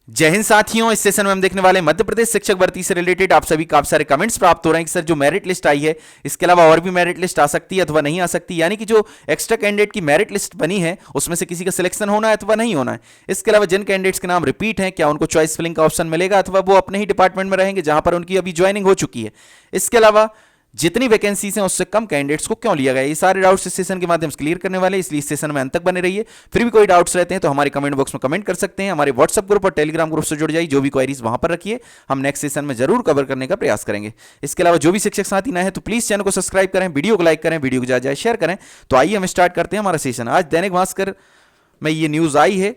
जय हिंद साथियों, इस सेशन में हम देखने वाले मध्य प्रदेश शिक्षक भर्ती से रिलेटेड आप सभी काफी सारे कमेंट्स प्राप्त हो रहे हैं कि सर जो मेरिट लिस्ट आई है इसके अलावा और भी मेरिट लिस्ट आ सकती है अथवा नहीं आ सकती, यानी कि जो एक्स्ट्रा कैंडिडेट की मेरिट लिस्ट बनी है उसमें से किसी का सिलेक्शन होना है अथवा नहीं होना है। इसके अलावा जिन कैंडिडेट्स के नाम रिपीट हैं क्या उनको चॉइस फिलिंग का ऑप्शन मिलेगा अथवा वो अपने ही डिपार्टमेंट में रहेंगे जहां पर उनकी अभी ज्वाइनिंग हो चुकी है। इसके अलावा जितनी वैकेंसीज हैं उससे कम कैंडिडेट्स को क्यों लिया गया, ये सारे डाउट्स इस सेशन के माध्यम से क्लियर करने वाले हैं, इसलिए इस सेशन में अंत तक बने रहिए। फिर भी कोई डाउट्स रहते हैं तो हमारे कमेंट बॉक्स में कमेंट कर सकते हैं, हमारे व्हाट्सएप ग्रुप और टेलीग्राम ग्रुप से जुड़ जाइए, जो भी क्वेरीज वहां पर रखिए, हम नेक्स्ट सेशन में जरूर कवर करने का प्रयास करेंगे। इसके अलावा जो भी शिक्षक साथी नए हैं तो प्लीज चैनल को सब्सक्राइब करें, वीडियो को लाइक करें, वीडियो को ज्यादा शेयर करें। तो आइए हम स्टार्ट करते हैं हमारा सेशन। आज दैनिक भास्कर में ये न्यूज आई है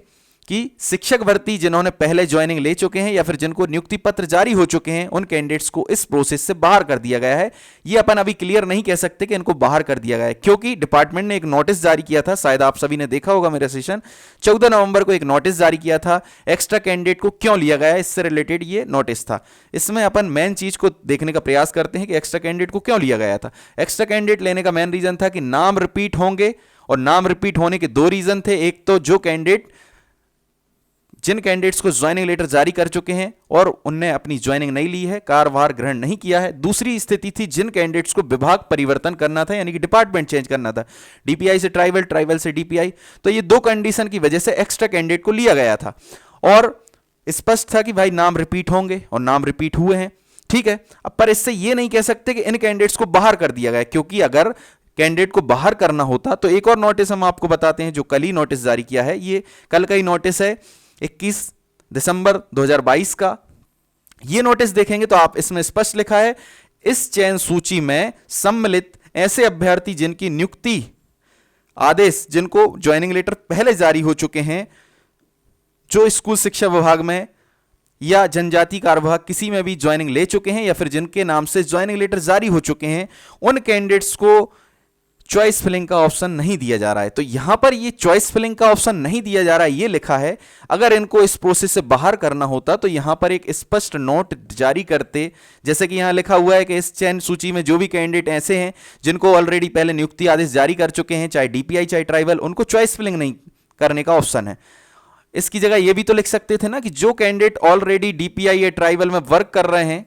कि शिक्षक भर्ती जिन्होंने पहले ज्वाइनिंग ले चुके हैं या फिर जिनको नियुक्ति पत्र जारी हो चुके हैं उन कैंडिडेट्स को इस प्रोसेस से बाहर कर दिया गया है। ये अपन अभी क्लियर नहीं कह सकते कि इनको बाहर कर दिया गया है, क्योंकि डिपार्टमेंट ने एक नोटिस जारी किया था, शायद आप सभी ने देखा होगा मेरा सेशन, 14 नवंबर को एक नोटिस जारी किया था एक्स्ट्रा कैंडिडेट को क्यों लिया गया है, इससे रिलेटेड ये नोटिस था। इसमें अपन मेन चीज को देखने का प्रयास करते हैं कि एक्स्ट्रा कैंडिडेट को क्यों लिया गया था। एक्स्ट्रा कैंडिडेट लेने का मेन रीजन था कि नाम रिपीट होंगे, और नाम रिपीट होने के दो रीजन थे। एक तो जो कैंडिडेट जिन कैंडिडेट्स को ज्वाइनिंग लेटर जारी कर चुके हैं और उनने अपनी ज्वाइनिंग नहीं ली है, कार्यभार ग्रहण नहीं किया है। दूसरी स्थिति थी जिन कैंडिडेट्स को विभाग परिवर्तन करना था, यानी कि डिपार्टमेंट चेंज करना था, डीपीआई से ट्राइबल, ट्राइबल से डीपीआई। तो ये दो कंडीशन की वजह से एक्स्ट्रा कैंडिडेट को लिया गया था और स्पष्ट था कि भाई नाम रिपीट होंगे और नाम रिपीट हुए हैं, ठीक है। अब पर इससे ये नहीं कह सकते कि इन कैंडिडेट्स को बाहर कर दिया गया, क्योंकि अगर कैंडिडेट को बाहर करना होता तो एक और नोटिस हम आपको बताते हैं जो कल ही नोटिस जारी किया है। ये कल का ही नोटिस है, 21 दिसंबर 2022 का। यह नोटिस देखेंगे तो आप इसमें स्पष्ट लिखा है, इस चयन सूची में सम्मिलित ऐसे अभ्यर्थी जिनकी नियुक्ति आदेश, जिनको ज्वाइनिंग लेटर पहले जारी हो चुके हैं, जो स्कूल शिक्षा विभाग में या जनजाति कार्य विभाग किसी में भी ज्वाइनिंग ले चुके हैं या फिर जिनके नाम से ज्वाइनिंग लेटर जारी हो चुके हैं, उन कैंडिडेट्स को चॉइस फिलिंग का ऑप्शन नहीं दिया जा रहा है। तो यहां पर ये चॉइस फिलिंग का ऑप्शन नहीं दिया जा रहा है, ये लिखा है। अगर इनको इस प्रोसेस से बाहर करना होता तो यहां पर एक स्पष्ट नोट जारी करते, जैसे कि यहां लिखा हुआ है कि इस चयन सूची में जो भी कैंडिडेट ऐसे हैं जिनको ऑलरेडी पहले नियुक्ति आदेश जारी कर चुके हैं, चाहे डीपीआई चाहे ट्राइबल, उनको चॉइस फिलिंग नहीं करने का ऑप्शन है। इसकी जगह यह भी तो लिख सकते थे ना कि जो कैंडिडेट ऑलरेडी डीपीआई या ट्राइबल में वर्क कर रहे हैं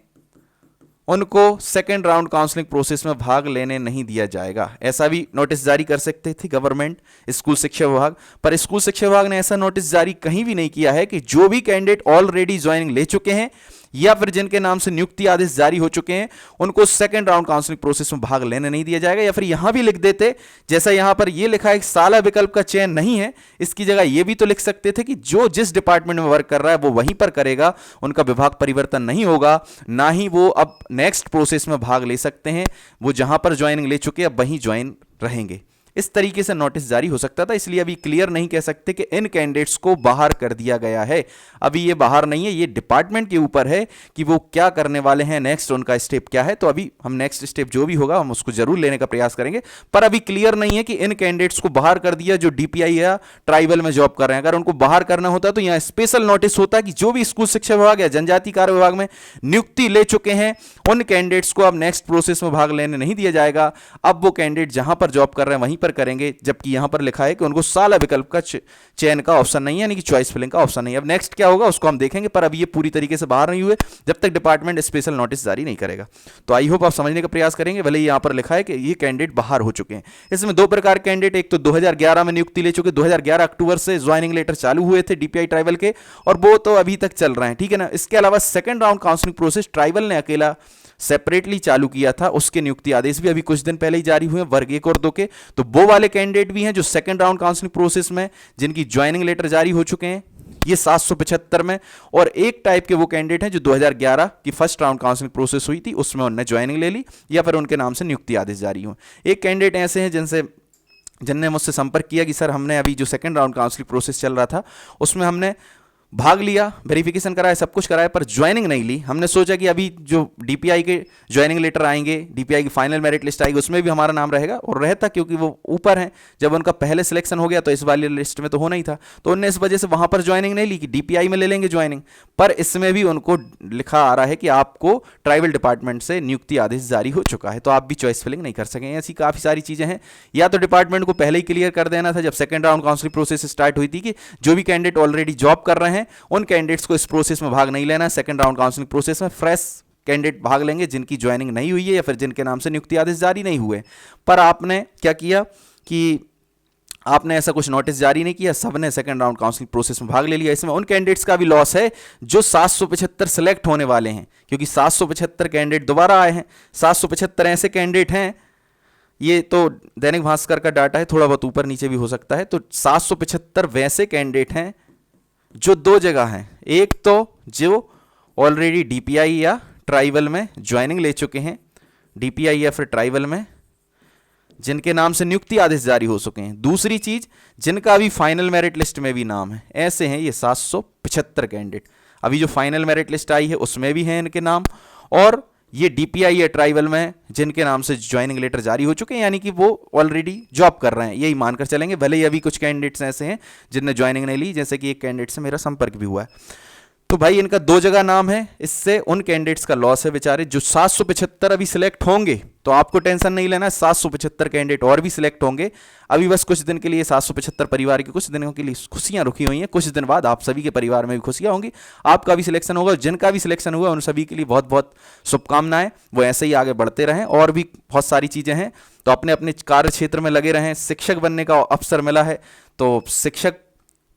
उनको सेकेंड राउंड काउंसलिंग प्रोसेस में भाग लेने नहीं दिया जाएगा। ऐसा भी नोटिस जारी कर सकते थे गवर्नमेंट, स्कूल शिक्षा विभाग। पर स्कूल शिक्षा विभाग ने ऐसा नोटिस जारी कहीं भी नहीं किया है कि जो भी कैंडिडेट ऑलरेडी ज्वाइनिंग ले चुके हैं या फिर जिनके नाम से नियुक्ति आदेश जारी हो चुके हैं उनको सेकंड राउंड काउंसलिंग प्रोसेस में भाग लेने नहीं दिया जाएगा। या फिर यहां भी लिख देते, जैसा यहां पर यह लिखा है साला विकल्प का चयन नहीं है, इसकी जगह यह भी तो लिख सकते थे कि जो जिस डिपार्टमेंट में वर्क कर रहा है वो वहीं पर करेगा, उनका विभाग परिवर्तन नहीं होगा, ना ही वो अब नेक्स्ट प्रोसेस में भाग ले सकते हैं, वो जहां पर ज्वाइनिंग ले चुके अब वहीं ज्वाइन रहेंगे। इस तरीके से नोटिस जारी हो सकता था, इसलिए अभी क्लियर नहीं कह सकते कि इन कैंडिडेट्स को बाहर कर दिया गया है। अभी ये बाहर नहीं है, ये डिपार्टमेंट के ऊपर है कि वो क्या करने वाले हैं, नेक्स्ट उनका स्टेप क्या है। तो अभी हम नेक्स्ट स्टेप जो भी होगा हम उसको जरूर लेने का प्रयास करेंगे, पर अभी क्लियर नहीं है कि इन कैंडिडेट्स को बाहर कर दिया जो डीपीआई या ट्राइबल में जॉब कर रहे हैं। अगर उनको बाहर करना होता तो यहां स्पेशल नोटिस होता कि जो भी स्कूल शिक्षा विभाग या जनजाति कार्य विभाग में नियुक्ति ले चुके हैं उन कैंडिडेट्स को अब नेक्स्ट प्रोसेस में भाग लेने नहीं दिया जाएगा। अब वो कैंडिडेट जहां पर जॉब कर रहे हैं वहीं पर करेंगे, जबकि यहां पर लिखा है कि उनको साला विकल्प का चयन का ऑप्शन नहीं है, यानी कि चॉइस फिलिंग का ऑप्शन नहीं है। अब नेक्स्ट क्या होगा उसको हम देखेंगे, पर अभी ये पूरी तरीके से बाहर नहीं हुए जब तक डिपार्टमेंट स्पेशल नोटिस जारी नहीं करेगा। तो आई होप आप समझने का प्रयास करेंगे। भले यहां पर लिखा है कि ये कैंडिडेट बाहर हो चुके हैं। इसमें दो प्रकार के कैंडिडेट, एक तो 2011 में नियुक्ति ले चुके, 2011 अक्टूबर से ज्वाइनिंग लेटर चालू हुए थे डीपीआई ट्राइबल के, और वो तो अभी तक चल रहे हैं, ठीक है ना। इसके अलावा second round counselling process tribal ने अकेला सेपरेटली चालू किया था, उसके नियुक्ति आदेश भी अभी कुछ दिन पहले ही जारी हुए वर्ग 1 और 2 के। तो वो वाले कैंडिडेट भी हैं जो सेकंड राउंड काउंसलिंग प्रोसेस में जिनकी ज्वाइनिंग लेटर जारी हो चुके हैं, ये 775 में। और एक टाइप के वो कैंडिडेट हैं जो 2011 की फर्स्ट राउंड काउंसलिंग प्रोसेस हुई थी उसमें उन्होंने ज्वाइनिंग ले ली या फिर उनके नाम से नियुक्ति आदेश जारी हुए। एक कैंडिडेट ऐसे हैं जिनने मुझसे संपर्क किया कि सर हमने अभी जो सेकंड राउंड काउंसलिंग प्रोसेस चल रहा था उसमें हमने भाग लिया, वेरिफिकेशन कराया, सब कुछ कराया, पर ज्वाइनिंग नहीं ली। हमने सोचा कि अभी जो डीपीआई के ज्वाइनिंग लेटर आएंगे, डीपीआई की फाइनल मेरिट लिस्ट आएगी, उसमें भी हमारा नाम रहेगा, और रहता क्योंकि वो ऊपर है। जब उनका पहले सिलेक्शन हो गया तो इस वाली लिस्ट में तो होना ही था, तो उनने इस वजह से वहां पर ज्वाइनिंग नहीं ली कि डीपीआई में ले लेंगे ज्वाइनिंग। पर इसमें भी उनको लिखा आ रहा है कि आपको ट्राइबल डिपार्टमेंट से नियुक्ति आदेश जारी हो चुका है, तो आप भी चॉइस फिलिंग नहीं कर सकेंगे। ऐसी काफ़ी सारी चीज़ें हैं। या तो डिपार्टमेंट को पहले ही क्लियर कर देना था जब second round counselling process start हुई थी कि जो भी कैंडिडेट ऑलरेडी जॉब कर रहे हैं उन कैंडिडेट्स को इस प्रोसेस में भाग नहीं लेना है। सेकंड राउंड काउंसलिंग प्रोसेस में फ्रेश कैंडिडेट भाग लेंगे जिनकी ज्वाइनिंग नहीं हुई है या फिर जिनके नाम से नियुक्ति आदेश जारी नहीं हुए। पर आपने क्या किया कि आपने ऐसा कुछ नोटिस जारी नहीं किया, सबने सेकंड राउंड काउंसलिंग प्रोसेस में भाग ले लिया। इसमें उन कैंडिडेट्स का भी लॉस है जो 775 सिलेक्ट होने वाले हैं, क्योंकि 775 कैंडिडेट दोबारा आए हैं। 775 ऐसे कैंडिडेट हैं, ये तो दैनिक भास्कर का डाटा है, थोड़ा बहुत ऊपर नीचे भी हो सकता है। तो 775 वैसे कैंडिडेट हैं जो दो जगह हैं, एक तो जो ऑलरेडी डीपीआई या ट्राइबल में ज्वाइनिंग ले चुके हैं, डीपीआई या फिर ट्राइबल में जिनके नाम से नियुक्ति आदेश जारी हो चुके हैं। दूसरी चीज, जिनका अभी फाइनल मेरिट लिस्ट में भी नाम है, ऐसे हैं ये 775 कैंडिडेट। अभी जो फाइनल मेरिट लिस्ट आई है उसमें भी हैं इनके नाम, और ये डीपीआई या ट्राइबल में जिनके नाम से ज्वाइनिंग लेटर जारी हो चुके हैं, यानी कि वो ऑलरेडी जॉब कर रहे हैं, यही मानकर चलेंगे। भले ही अभी कुछ कैंडिडेट्स ऐसे हैं जिनने ज्वाइनिंग नहीं ली, जैसे कि एक कैंडिडेट से मेरा संपर्क भी हुआ है। तो भाई इनका दो जगह नाम है, इससे उन कैंडिडेट्स का लॉस है बेचारे। जो 775 अभी सिलेक्ट होंगे तो आपको टेंशन नहीं लेना है, 775 कैंडिडेट और भी सिलेक्ट होंगे। अभी बस कुछ दिन के लिए 775 परिवार की कुछ दिनों के लिए खुशियां रुकी हुई हैं, कुछ दिन बाद आप सभी के परिवार में भी खुशियां होंगी, आपका भी सिलेक्शन होगा। जिनका भी सिलेक्शन हुआ उन सभी के लिए बहुत बहुत शुभकामनाएं, वो ऐसे ही आगे बढ़ते रहें। और भी बहुत सारी चीजें हैं, तो अपने अपने कार्य क्षेत्र में लगे रहें। शिक्षक बनने का अवसर मिला है तो शिक्षक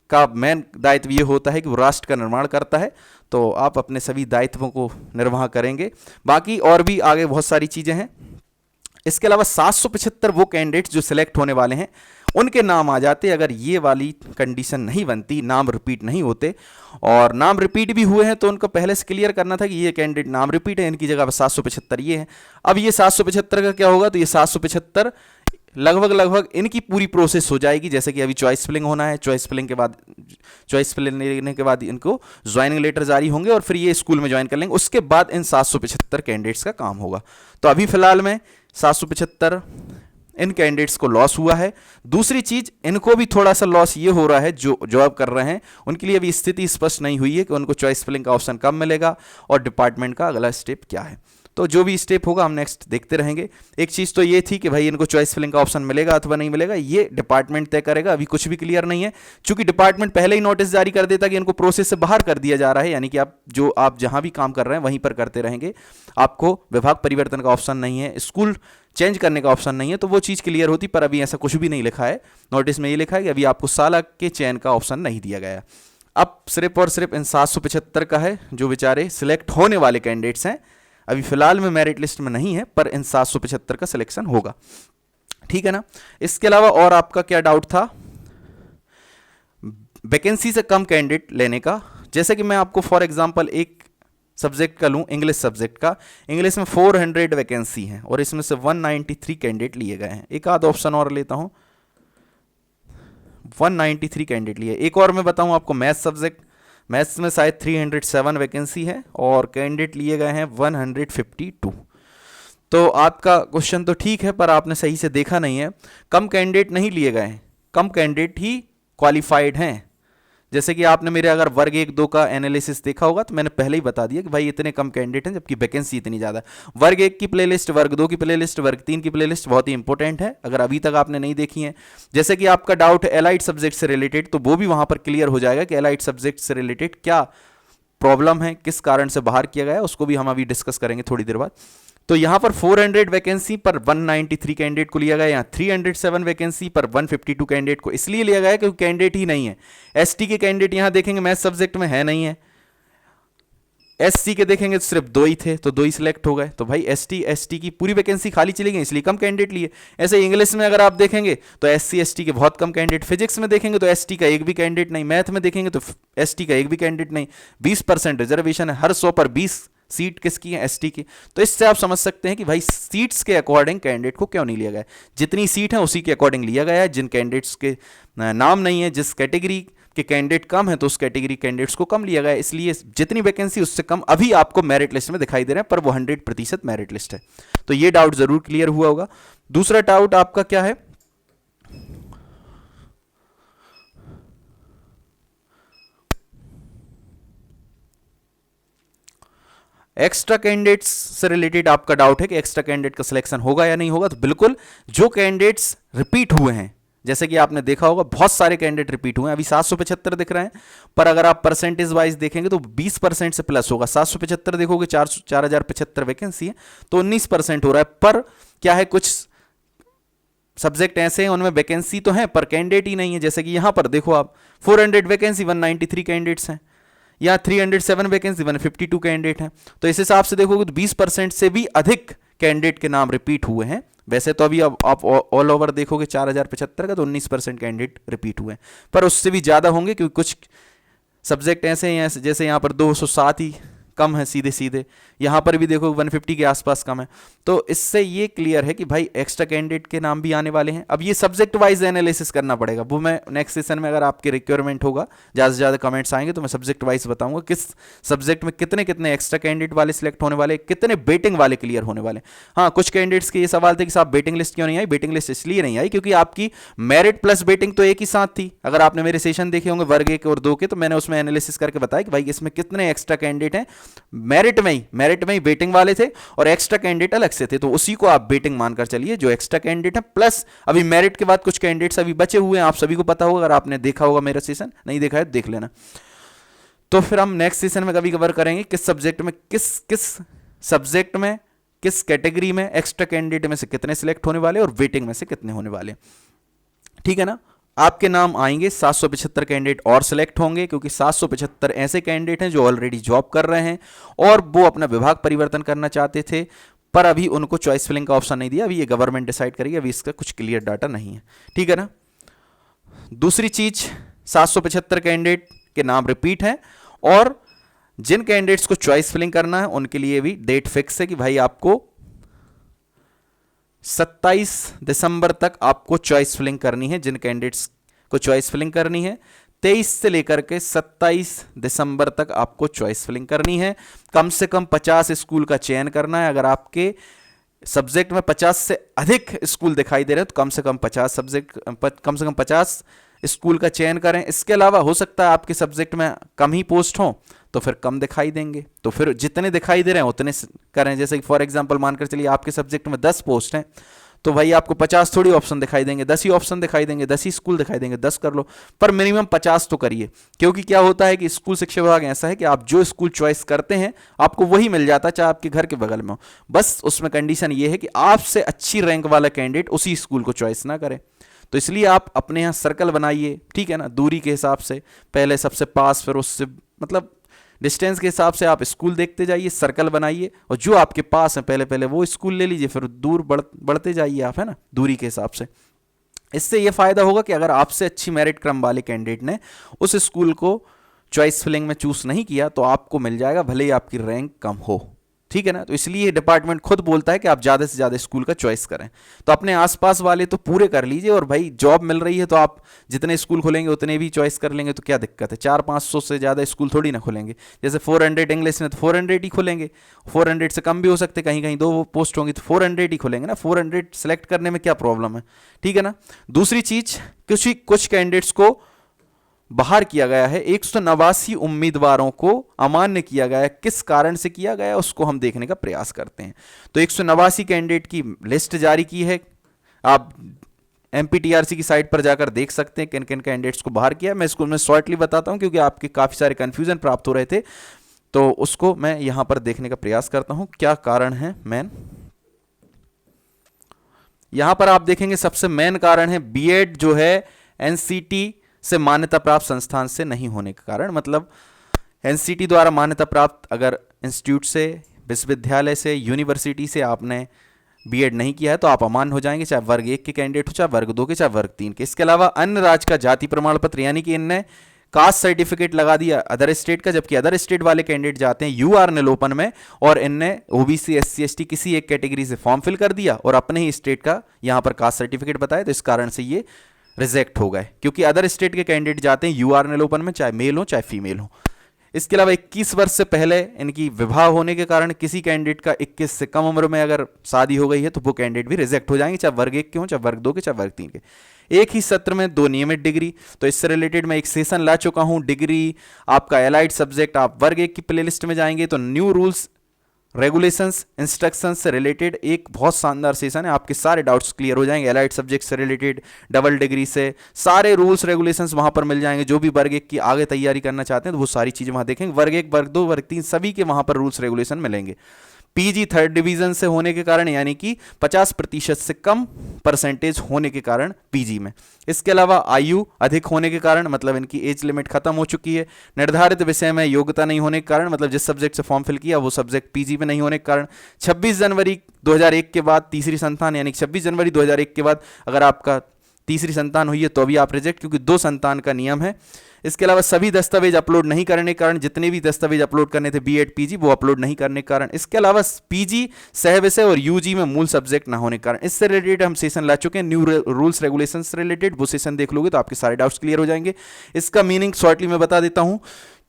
का मेन दायित्व ये होता है कि वो राष्ट्र का निर्माण करता है, तो आप अपने सभी दायित्वों को निर्वाह करेंगे। बाकी और भी आगे बहुत सारी चीज़ें हैं। इसके अलावा 775 वो कैंडिडेट्स जो सिलेक्ट होने वाले हैं उनके नाम आ जाते अगर ये वाली कंडीशन नहीं बनती, नाम रिपीट नहीं होते। और नाम रिपीट भी हुए हैं तो उनको पहले से क्लियर करना था कि ये कैंडिडेट नाम रिपीट है, इनकी जगह पर 775 ये है। अब ये 775 का क्या होगा, तो ये 775 लगभग इनकी पूरी प्रोसेस हो जाएगी। जैसे कि अभी चॉइस फिलिंग होना है, चॉइस फिलिंग लेने के बाद इनको ज्वाइनिंग लेटर जारी होंगे और फिर ये स्कूल में ज्वाइन कर लेंगे। उसके बाद इन 775 कैंडिडेट्स का काम होगा। तो अभी फिलहाल में 775 इन कैंडिडेट्स को लॉस हुआ है। दूसरी चीज, इनको भी थोड़ा सा लॉस ये हो रहा है जो जॉब कर रहे हैं, उनके लिए अभी स्थिति स्पष्ट नहीं हुई है कि उनको चॉइस फिलिंग का ऑप्शन कब मिलेगा और डिपार्टमेंट का अगला स्टेप क्या है। तो जो भी स्टेप होगा हम नेक्स्ट देखते रहेंगे। एक चीज़ तो ये थी कि भाई इनको चॉइस फिलिंग का ऑप्शन मिलेगा अथवा नहीं मिलेगा, ये डिपार्टमेंट तय करेगा। अभी कुछ भी क्लियर नहीं है, क्योंकि डिपार्टमेंट पहले ही नोटिस जारी कर देता कि इनको प्रोसेस से बाहर कर दिया जा रहा है, यानी कि आप जहां भी काम कर रहे हैं वहीं पर करते रहेंगे, आपको विभाग परिवर्तन का ऑप्शन नहीं है, स्कूल चेंज करने का ऑप्शन नहीं है, तो वो चीज़ क्लियर होती। पर अभी ऐसा कुछ भी नहीं लिखा है, नोटिस में ये लिखा है कि अभी आपको साला के चयन का ऑप्शन नहीं दिया गया। अब सिर्फ और सिर्फ इन 775 का है जो बेचारे सिलेक्ट होने वाले कैंडिडेट्स हैं। अभी फिलहाल में मेरिट लिस्ट में नहीं है, पर इन 775 का सिलेक्शन होगा। ठीक है ना। इसके अलावा और आपका क्या डाउट था, वैकेंसी से कम कैंडिडेट लेने का। जैसे कि मैं आपको फॉर एग्जांपल एक सब्जेक्ट का लूं, इंग्लिश सब्जेक्ट का। इंग्लिश में 400 वैकेंसी हैं और इसमें से 193 कैंडिडेट लिए गए हैं। एक आध ऑप्शन और लेता हूं, 193 कैंडिडेट लिए। एक और मैं बताऊं आपको, मैथ सब्जेक्ट, मैथ्स में शायद 307 वैकेंसी है और कैंडिडेट लिए गए हैं 152। तो आपका क्वेश्चन तो ठीक है, पर आपने सही से देखा नहीं है। कम कैंडिडेट नहीं लिए गए हैं, कम कैंडिडेट ही क्वालिफाइड हैं। जैसे कि आपने मेरे अगर वर्ग 1-2 का एनालिसिस देखा होगा तो मैंने पहले ही बता दिया कि भाई इतने कम कैंडिडेट हैं जबकि वैकेंसी इतनी ज़्यादा। वर्ग 1 की प्लेलिस्ट, वर्ग 2 की प्लेलिस्ट, वर्ग 3 की प्लेलिस्ट बहुत ही इंपॉर्टेंट है, अगर अभी तक आपने नहीं देखी है। जैसे कि आपका डाउट है एलाइड सब्जेक्ट से रिलेटेड, तो वो भी वहाँ पर क्लियर हो जाएगा कि एलाइड सब्जेक्ट से रिलेटेड क्या प्रॉब्लम है, किस कारण से बाहर किया गया है, उसको भी हम अभी डिस्कस करेंगे थोड़ी देर बाद। तो यहां पर 400 वैकेंसी पर 193 कैंडिडेट को लिया गया, यहाँ 307 वैकेंसी पर 152 कैंडिडेट को इसलिए लिया गया क्योंकि कैंडिडेट ही नहीं है। एसटी के कैंडिडेट यहां देखेंगे मैथ सब्जेक्ट में है नहीं है, एससी के देखेंगे तो सिर्फ 2 ही थे, तो 2 ही सिलेक्ट हो गए। तो भाई एसटी की पूरी वैकेंसी खाली चली गई, इसलिए कम कैंडिडेट लिए। ऐसे इंग्लिश में अगर आप देखेंगे तो एससी एसटी के बहुत कम कैंडिडेट, फिजिक्स में देखेंगे तो एसटी का एक भी कैंडिडेट नहीं, मैथ में देखेंगे तो एसटी का एक भी कैंडिडेट नहीं। 20% रिजर्वेशन है, हर 100 पर 20 सीट किसकी है, एसटी की। तो इससे आप समझ सकते हैं कि भाई सीट्स के अकॉर्डिंग कैंडिडेट को क्यों नहीं लिया गया। जितनी सीट है उसी के अकॉर्डिंग लिया गया है। जिन कैंडिडेट्स के नाम नहीं है, जिस कैटेगरी के कैंडिडेट कम है तो उस कैटेगरी कैंडिडेट्स को कम लिया गया है। इसलिए जितनी वैकेंसी उससे कम अभी आपको मेरिट लिस्ट में दिखाई दे रहे हैं, पर वो 100% मेरिट लिस्ट है। तो ये डाउट जरूर क्लियर हुआ होगा। दूसरा डाउट आपका क्या है, एक्स्ट्रा कैंडिडेट्स से रिलेटेड आपका डाउट है कि एक्स्ट्रा कैंडिडेट का सिलेक्शन होगा या नहीं होगा। तो बिल्कुल जो कैंडिडेट्स रिपीट हुए हैं जैसे कि आपने देखा होगा बहुत सारे कैंडिडेट रिपीट हुए हैं, अभी 775 दिख रहे हैं, पर अगर आप परसेंटेज वाइज देखेंगे तो 20% से प्लस होगा। 775 देखोगे, 4075 वैकेंसी है तो 19% हो रहा है। पर क्या है, कुछ सब्जेक्ट ऐसे हैं उनमें वैकेंसी तो है पर कैंडिडेट ही नहीं है। जैसे कि यहां पर देखो आप, 400 वैकेंसी 193 कैंडिडेट्स हैं, या 307 वैकेंसी 152 कैंडिडेट हैं। तो इस हिसाब से देखोगे तो 20% से भी अधिक कैंडिडेट के नाम रिपीट हुए हैं। वैसे तो अभी अब आप ऑल ओवर देखोगे 4075 का तो 19% कैंडिडेट रिपीट हुए हैं, पर उससे भी ज़्यादा होंगे क्योंकि कुछ सब्जेक्ट ऐसे हैं, जैसे यहाँ पर 207 ही कम है सीधे सीधे, यहाँ पर भी देखो 150 के आसपास कम है। तो इससे ये क्लियर है कि भाई एक्स्ट्रा कैंडिडेट के नाम भी आने वाले हैं। अब ये सब्जेक्ट वाइज एनालिसिस करना पड़ेगा, वो मैं नेक्स्ट सेशन में अगर आपके रिक्वायरमेंट होगा, ज़्यादा से ज़्यादा कमेंट्स आएंगे तो मैं सब्जेक्ट वाइज बताऊंगा किस सब्जेक्ट में कितने कितने एक्स्ट्रा कैंडिडेट वाले सिलेक्ट होने वाले, कितने वेटिंग वाले क्लियर होने वाले। हाँ, कुछ कैंडिडेट्स के ये सवाल थे कि साहब वेटिंग लिस्ट क्यों नहीं आई। वेटिंग लिस्ट इसलिए नहीं आई क्योंकि आपकी मेरिट प्लस वेटिंग तो एक ही साथ थी। अगर आपने मेरे सेशन देखे होंगे वर्ग 1 और 2 के, तो मैंने उसमें एनालिसिस करके बताया कि भाई इसमें कितने एक्स्ट्रा कैंडिडेट हैं, मेरिट में ही वेटिंग वाले थे और एक्स्ट्रा कैंडिडेट अलग से थे, तो उसी को आप वेटिंग मानकर चलिए जो एक्स्ट्रा कैंडिडेट है। प्लस अभी मेरिट के बाद कुछ कैंडिडेट्स अभी बचे हुए हैं, आप सभी को पता होगा, अगर आपने देखा होगा मेरा सेशन, नहीं देखा है तो देख लेना। तो फिर हम नेक्स्ट सेशन में कभी कवर करेंगे किस सब्जेक्ट में किस सब्जेक्ट में किस कैटेगरी में एक्स्ट्रा कैंडिडेट में से कितने सिलेक्ट होने वाले और वेटिंग में से कितने होने वाले। ठीक है ना। आपके नाम आएंगे, 775 कैंडिडेट और सिलेक्ट होंगे क्योंकि 775 ऐसे कैंडिडेट हैं जो ऑलरेडी जॉब कर रहे हैं और वो अपना विभाग परिवर्तन करना चाहते थे, पर अभी उनको चॉइस फिलिंग का ऑप्शन नहीं दिया। अभी ये गवर्नमेंट डिसाइड करेगी, अभी इसका कुछ क्लियर डाटा नहीं है। ठीक है ना। दूसरी चीज, 775 कैंडिडेट के नाम रिपीट हैं और जिन कैंडिडेट्स को चॉइस फिलिंग करना है उनके लिए भी डेट फिक्स है कि भाई आपको 27 दिसंबर तक आपको चॉइस फिलिंग करनी है। जिन कैंडिडेट्स को चॉइस फिलिंग करनी है 23 से लेकर के 27 दिसंबर तक आपको चॉइस फिलिंग करनी है। कम से कम 50 स्कूल का चयन करना है। अगर आपके सब्जेक्ट में 50 से अधिक स्कूल दिखाई दे रहे हैं तो कम से कम 50 स्कूल का चयन करें। इसके अलावा हो सकता है आपके सब्जेक्ट में कम ही पोस्ट हों तो फिर कम दिखाई देंगे, तो फिर जितने दिखाई दे रहे हैं उतने करें। जैसे कि फॉर एग्जांपल मानकर चलिए आपके सब्जेक्ट में 10 पोस्ट हैं तो भाई आपको 50 थोड़ी ऑप्शन दिखाई देंगे, 10 ही ऑप्शन दिखाई देंगे, 10 ही स्कूल दिखाई देंगे, 10 कर लो, पर मिनिमम 50 तो करिए। क्योंकि क्या होता है कि स्कूल शिक्षा विभाग ऐसा है कि आप जो स्कूल चॉइस करते हैं आपको वही मिल जाता है, चाहे आपके घर के बगल में हो। बस उसमें कंडीशन ये है कि आपसे अच्छी रैंक वाला कैंडिडेट उसी स्कूल को चॉइस ना करे। तो इसलिए आप अपने यहाँ सर्कल बनाइए, ठीक है ना, दूरी के हिसाब से, पहले सबसे पास, फिर उससे मतलब डिस्टेंस के हिसाब से आप स्कूल देखते जाइए, सर्कल बनाइए और जो आपके पास है पहले वो स्कूल ले लीजिए, फिर दूर बढ़ते जाइए आप, है ना, दूरी के हिसाब से। इससे ये फायदा होगा कि अगर आपसे अच्छी मेरिट क्रम वाले कैंडिडेट ने उस स्कूल को चॉइस फिलिंग में चूज नहीं किया तो आपको मिल जाएगा, भले ही आपकी रैंक कम हो। ठीक है ना। तो इसलिए डिपार्टमेंट खुद बोलता है कि आप ज़्यादा से ज़्यादा स्कूल का चॉइस करें। तो अपने आसपास वाले तो पूरे कर लीजिए, और भाई जॉब मिल रही है तो आप जितने स्कूल खोलेंगे उतने भी चॉइस कर लेंगे तो क्या दिक्कत है। 400-500 से ज़्यादा स्कूल थोड़ी ना खोलेंगे। जैसे 400 इंग्लिश में तो 400 ही खोलेंगे, 400 से कम भी हो सकते, कहीं कहीं 2 पोस्ट होंगी तो 400 ही खोलेंगे ना। 400 सेलेक्ट करने में क्या प्रॉब्लम है। ठीक है ना। दूसरी चीज़, कुछ कैंडिडेट्स को बाहर किया गया है, 189 उम्मीदवारों को अमान्य किया गया है। किस कारण से किया गया है उसको हम देखने का प्रयास करते हैं। तो 189 कैंडिडेट की लिस्ट जारी की है, आप एमपीटीआरसी की साइट पर जाकर देख सकते हैं किन किन कैंडिडेट्स को बाहर किया। मैं इसको शॉर्टली बताता हूं क्योंकि आपके काफ़ी सारे कन्फ्यूजन प्राप्त हो रहे थे, तो उसको मैं यहां पर देखने का प्रयास करता हूं क्या कारण है मेन। यहां पर आप देखेंगे सबसे मेन कारण है बीएड जो है एनसीटी से मान्यता प्राप्त संस्थान से नहीं होने के कारण। मतलब एनसीटी द्वारा मान्यता प्राप्त अगर इंस्टीट्यूट से, विश्वविद्यालय से, यूनिवर्सिटी से आपने बीएड नहीं किया है तो आप अमान्य हो जाएंगे, चाहे वर्ग 1 के कैंडिडेट हो, चाहे वर्ग 2 के, चाहे वर्ग 3 के। इसके अलावा अन्य राज्य का जाति प्रमाण पत्र, यानी कि इनने कास्ट सर्टिफिकेट लगा दिया अदर स्टेट का, जबकि अदर स्टेट वाले कैंडिडेट जाते हैं यूआर निलोपन में और इनने ओबीसी, एससी, एसटी किसी एक कैटेगरी से फॉर्म फिल कर दिया और अपने ही स्टेट का यहां पर कास्ट सर्टिफिकेट बताया, तो इस कारण से ये रिजेक्ट हो गए। क्योंकि अदर स्टेट के कैंडिडेट जाते हैं यूआर निलोपन में, चाहे मेल हो चाहे फीमेल हो। इसके अलावा 21 वर्ष से पहले इनकी विवाह होने के कारण किसी कैंडिडेट का 21 से कम उम्र में अगर शादी हो गई है तो वो कैंडिडेट भी रिजेक्ट हो जाएंगे, चाहे वर्ग 1 के हो, चाहे वर्ग 2 के, चाहे वर्ग 3 के। एक ही सत्र में 2 नियमित डिग्री, तो इससे रिलेटेड मैं एक सेशन ला चुका हूं, डिग्री आपका एलाइड सब्जेक्ट। आप वर्ग 1 की प्लेलिस्ट में जाएंगे तो न्यू रूल्स रेगुलेशंस इंस्ट्रक्शंस से रिलेटेड एक बहुत शानदार सेशन है, आपके सारे डाउट्स क्लियर हो जाएंगे। एलाइड सब्जेक्ट से रिलेटेड, डबल डिग्री से, सारे रूल्स रेगुलेशंस वहां पर मिल जाएंगे। जो भी वर्ग 1 की आगे तैयारी करना चाहते हैं तो वो सारी चीजें वहां देखेंगे। वर्ग 1, वर्ग 2, वर्ग 3 सभी के वहां पर रूल्स रेगुलेशन मिलेंगे। पीजी थर्ड डिवीजन से होने के कारण, यानी कि 50% से कम परसेंटेज होने के कारण पीजी में। इसके अलावा आयु अधिक होने के कारण, मतलब इनकी एज लिमिट खत्म हो चुकी है। निर्धारित विषय में योग्यता नहीं होने के कारण, मतलब जिस सब्जेक्ट से फॉर्म फिल किया वो सब्जेक्ट पीजी में नहीं होने के कारण। 26 जनवरी 2001 के बाद तीसरी संतान, यानी 26 जनवरी 2001 के बाद अगर आपका तीसरी संतान हुई है तो अभी आप रिजेक्ट, क्योंकि 2 संतान का नियम है। इसके अलावा सभी दस्तावेज अपलोड नहीं करने के कारण, जितने भी दस्तावेज अपलोड करने थे बीएड पीजी वो अपलोड नहीं करने के कारण। इसके अलावा पीजी सह विषय और यूजी में मूल सब्जेक्ट ना होने के कारण। इससे रिलेटेड हम सेशन ला चुके हैं, न्यू रूल्स रेगुलेशन से रिलेटेड। वो सेशन देख लोगे तो आपके सारे डाउट्स क्लियर हो जाएंगे। इसका मीनिंग शॉर्टली मैं बता देता हूं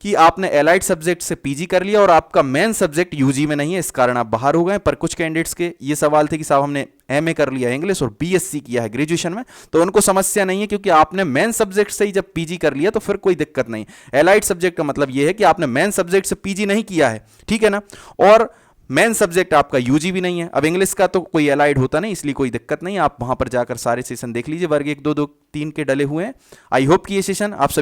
कि आपने एलाइड सब्जेक्ट से पीजी कर लिया और आपका मेन सब्जेक्ट यूजी में नहीं है, इस कारण आप बाहर हो गए। पर कुछ कैंडिडेट्स के ये सवाल थे कि साहब हमने एमए कर लिया इंग्लिश और बीएससी किया है ग्रेजुएशन में, तो उनको समस्या नहीं है, क्योंकि आपने मेन सब्जेक्ट से ही जब पीजी कर लिया तो फिर कोई दिक्कत नहीं। एलाइड सब्जेक्ट का मतलब यह है कि आपने मेन सब्जेक्ट से पीजी नहीं किया है, ठीक है ना, और मेन सब्जेक्ट आपका यूजी भी नहीं है। अब इंग्लिश का तो कोई एलाइड होता नहीं, इसलिए कोई दिक्कत नहीं, आप वहां पर जाकर सारे सेशन देख लीजिए। वर्ग 1, 2, 2, 3 के डले हुए हैं। आई होप कि ये सेशन आप सभी